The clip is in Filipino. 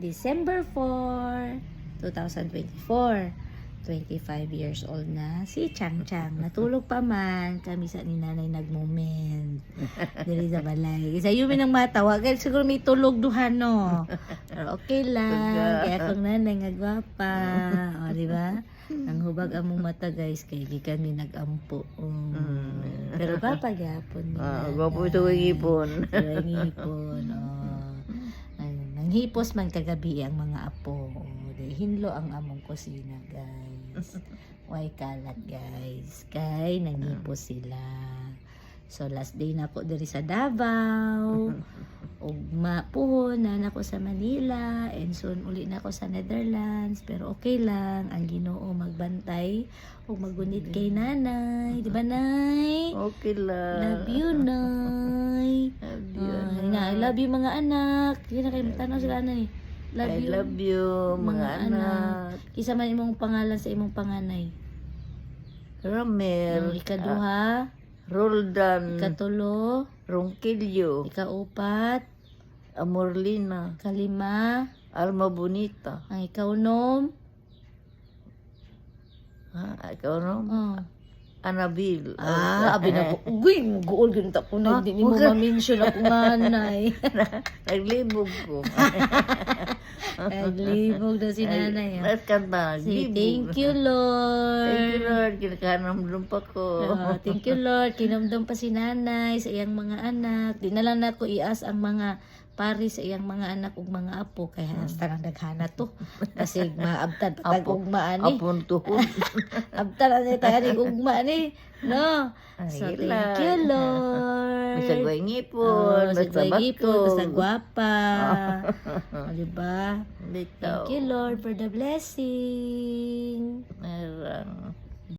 December 4, 2024. 25 years old na si Chang Chang. Natulog pa man. Kami sa ni nanay nagmoment. Dili sa balay. Isa yun ng matawa. Kaya siguro may tulog duhan, no? Pero okay lang. Kaya akong nanay nga gwapa. O, di ba? Ang hubag among mata, guys. Kaya di kami nag-ampo. Pero gwapa gyapon. Gwapo ito ang ipon. Ang hipon. Nanghipos man kagabi ang mga apo. Hinlo ang among kusina, guys. Why kalat, guys? Kay nanghipos sila. So last day na ako diri sa Davao. Ugma po na nako sa Manila and soon uli na ako sa Netherlands, pero okay lang ang Ginoo magbantay ug magunit kay nanay, di ba nay? Okay lang. Love you, nay. I love you mga anak. Hindi na kayo magtanaw sila nay. I love you mga anak. Kisa man imong pangalan sa imong panganay? Ramel. Ikaduha, Roldan. ikatulo, Ronquillo. ikaupat, Amorlina. kalima, Alma Bonita. ang ikaunom, Ikaw no? Anabil. abi na ko. Uy, mag-uol ganito ko na. Hindi mo ma-mention ako nanay. Naglibog ko. Naglibog na si nanay. Let's kanta. Say, thank you, Lord. Thank you, Lord. Kinakanamdum pa ko. Thank you, Lord. Kinamdam pa si nanay sa iyang mga anak. Di na lang na ko ias ang mga pari sa iyang mga anak ug mga apo. Kaya hasta nang daghana to. Kasi maabtan tag ugma ani. Apon tuhod. Abtan ani tag ugma ni. No. So Ay, thank you, Lord. Basta gway ngipon. Basta bato. Basta gwapa. O, diba? Dito. Thank you, Lord, for the blessing.